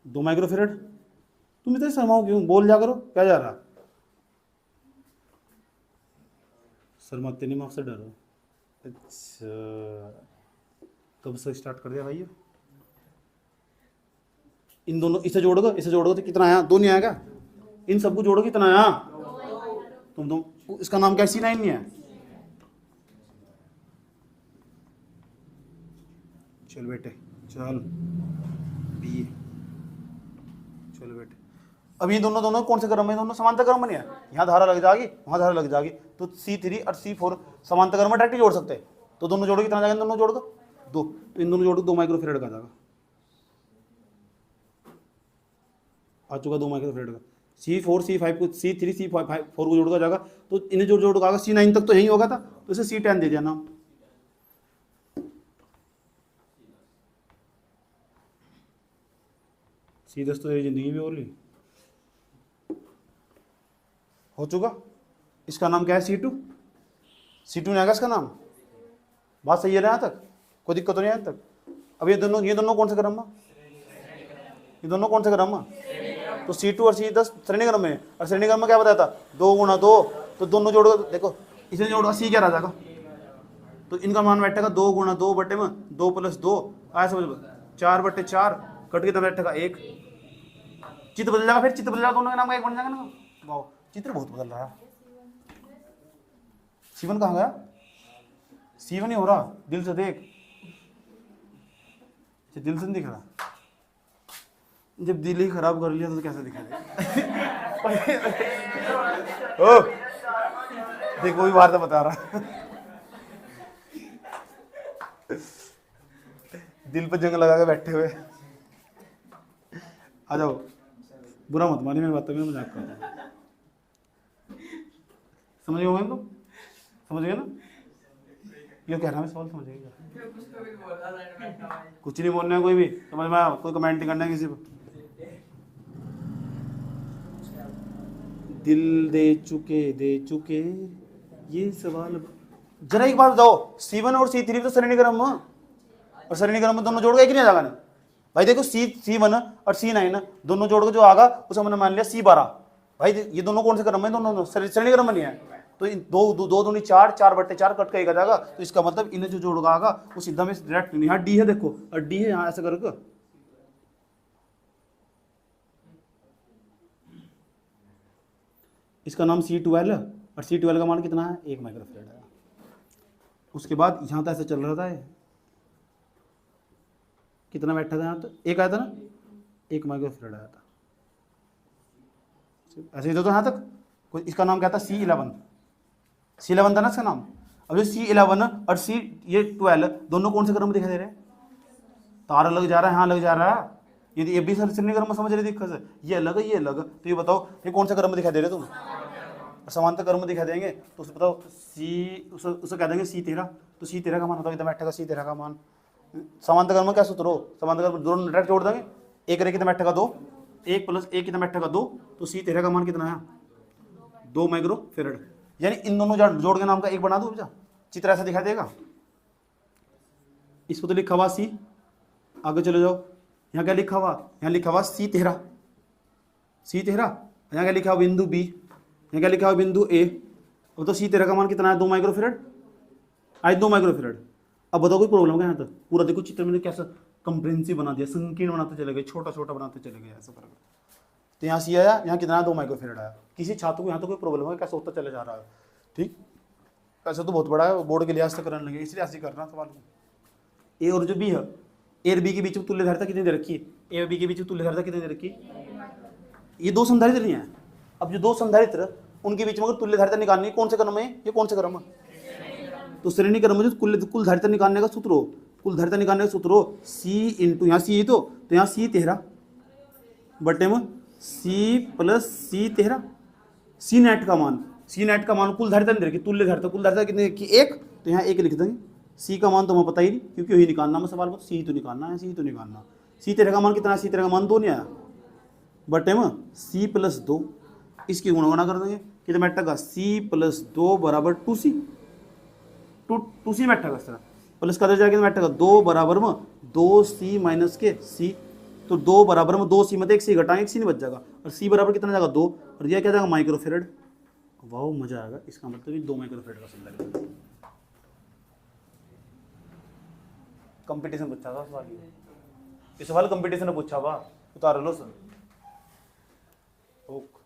2 माइक्रोफेरेड। तुम इतने शर्माओ क्यों? बोल जा करो, क्या जा रहा? शर्माते नहीं, आपसे डरो। अच्छा, कब से स्टार्ट कर दिया भाई? इन दोनों, इसे जोड़ोगे, इसे जोड़ोगे तो कितना आया? 2 नहीं आएगा? इन सबको जोड़ो, कितना आया? तुम इसका नाम क्या? C9 नहीं है? चल बेटे, चल B, चलो बेटे। अब ये दोनों कौन से क्रम में? दोनों समांतर क्रम में नहीं है। यहाँ धारा लग जाएगी, वहाँ धारा लग जाएगी, तो C3 और C4 समांतर क्रम में डायरेक्ट जोड़ सकते हैं। तो दोनों जोड़ो, कितना जाएगा? दोनों जोड़ 2, तो इन दोनों जोड़ 2 माइक्रोफेरेड का आ जाएगा, आ चुका 2 माइक्रोफेरेड का। C4 C5 को, C3 C4 को जोड़ का जाएगा, तो इन्हें जोड़ का आएगा। C9 तक तो यही होगा था, तो इसे C10 दे दिया नाम। C10 तो मेरी जिंदगी भी और ली हो चुका। इसका नाम क्या है? C2 नहीं आएगा इसका नाम? बात सही है ना यहाँ तक? कोई दिक्कत तो नहीं है यहाँ तक? अब ये दोनों कौन से क्रम में? ये दोनों कौन से क्रम में? तो C2 और C10 श्रेणी क्रम में, और श्रेणी क्रम में क्या बताया था? 2 गुणा 2, तो दोनों जोड़ो, देखो इसे जोड़ो, C क्या रह जाएगा? तो इनका मान बैठेगा 2 गुणा 2 बटे में 2 प्लस 2, आया समझ? 4 बटे 4, कट के तब बैठेगा 1। चित्र बदल जाएगा, फिर चित्र बदल जाएगा, दोनों का नाम एक बन जाएगा ना। वाह, चित्र बहुत बदल रहा है। C1 कहाँ गया? C1 ही हो रहा, दिल से देख, दिल से नहीं दिख रहा। जब दिल ही खराब कर लिया तो कैसे दिखाएगा? ओ देखो, भी बाहर से बता रहा। दिल पे जंग लगा के बैठे हुए। आ जाओ, बुरा मत मानिए मेरी बातों में, मजाक कर रहा हूं। समझ गए तो समझ गए ना, ये कह रहा है सवाल समझ गए? कुछ नहीं बोलना है कोई भी, समझ में, कोई कमेंट नहीं करना है किसी पर। दिल दे चुके ये सवाल। जरा एक बात बताओ, C1 और C3 तो श्रेणीक्रम, और श्रेणीक्रम में दोनों जोड़ गए कि नहीं जागा? भाई देखो C1 और C9 दोनों जोड़ के जो आगा उसे हमने मान लिया C12। भाई ये दोनों कौन से क्रम है? दोनों श्रेणीक्रम में नहीं है, तो इन दो दूनी 4, 4/4 कट के जाएगा, तो इसका मतलब इन्हें जो जोड़ आगा वो सीधा में डायरेक्ट नहीं। यहाँ डी है देखो, और डी है यहाँ ऐसा करके, इसका नाम C12 और C12 का मान कितना है? 1 माइक्रोफैराड है। उसके बाद यहाँ तो ऐसे चल रहा था, कितना बैठा था यहाँ? तो 1 आया था ना, 1 माइक्रोफैराड आया था, ऐसे ही तो यहाँ तक। इसका नाम क्या था? C11 था ना इसका नाम। अब जो C11 और ये 12 दोनों कौन से क्रम में दिखाई दे रहे हैं? तारा लग जा रहा है, यहाँ लग जा रहा है, ये भी श्रेणीक्रम में समझ रहे दिक्कत है। ये अलग है, ये अलग है, तो ये बताओ ये कौन सा क्रम में दिखाई दे रहे तुम? समांतर क्रम में दिखाई देंगे तो उसे बताओ उसे कह देंगे C13। तो C13 का मान होता है कितना बैठेगा? C13 का मान समांतर क्रम में क्या सूत्र हो? समांतर क्रम दोनों डायरेक्ट जोड़ देंगे, 1 रे कितना बैठेगा? 2, 1 + 1 कितना बैठेगा? 2, तो C13 का मान कितना है? 2 माइक्रोफैराड। यानी इन दोनों जोड़ के नाम का एक बना दो, चित्र ऐसा दिखाई देगा। इसको तो लिखा हुआ C, आगे चले जाओ, यहाँ क्या लिखा हुआ? यहाँ लिखा हुआ C13, यहाँ क्या लिखा हुआ? बिंदु B, यहाँ क्या लिखा हुआ? बिंदु A। अब तो C13 का मान कितना है? 2 माइक्रोफैराड। आज 2 माइक्रोफैराड। अब बताओ कोई प्रॉब्लम है यहाँ तक? पूरा देखो चित्र में कैसा कंप्रेहेंसिव बना दिया, संकीर्ण बनाते चले गए, छोटा छोटा बनाते चले गए, ऐसा करके। तो यहाँ C आया, यहाँ कितना? 2 माइक्रोफैराड आया। किसी छात्र को यहाँ तो कोई प्रॉब्लम है? कैसे होता चले जा रहा है? ठीक, ऐसा तो बहुत बड़ा है, बोर्ड के लिहाज से करने लगे, इसलिए ऐसे करना सवाल। ए और जो बी है, ए और बी के बीच में तुल्य धारिता कितनी दे रखी है? ए और बी के बीच में तुल्य धारिता कितनी दे रखी है? ये 2 संधारित्र नहीं है। अब जो 2 संधारित्र उनके बीच में अगर तुल्य धारिता निकालनी है, कौन से क्रम में? ये कौन से क्रम है? तो श्रेणी क्रम में जो कुल धारिता निकालने का सूत्र हो, कुल धारिता निकालने का सूत्र हो C इंटू यहाँ C तो यहाँ C13 बटे में C + C13। C नेट का मान कुल धारिता नहीं रखी, तुल्य धारिता, कुल धारिता कितनी रखी? 1, तो यहाँ 1 लिख देंगे। C का मान तो हमें पता ही नहीं, क्योंकि वही निकालना है सवाल में, तो C तो निकालना है, C तो निकालना। C13 का मान कितना है? C13 का मान 2 नहीं आया, बटे में C + 2, इसकी गुणगणना कर देंगे, कितना बैठेगा? C + 2 बराबर 2C, 2C बैठेगा इस तरह, प्लस का जाएगा कितना बैठेगा? 2 बराबर में 2C माइनस के C, तो 2 बराबर में 2C में 1C घटाएंगे, 1C नहीं बच जाएगा, और C बराबर कितना जाएगा? 2, और यह क्या जाएगा? माइक्रोफैराड। वाह मजा आएगा, इसका मतलब ये 2 माइक्रोफैराड का संधारित्र। कंपटीशन पूछा था सवाल, ये सवाल कंपटीशन ने पूछा हुआ, उतार लो सर। ओके।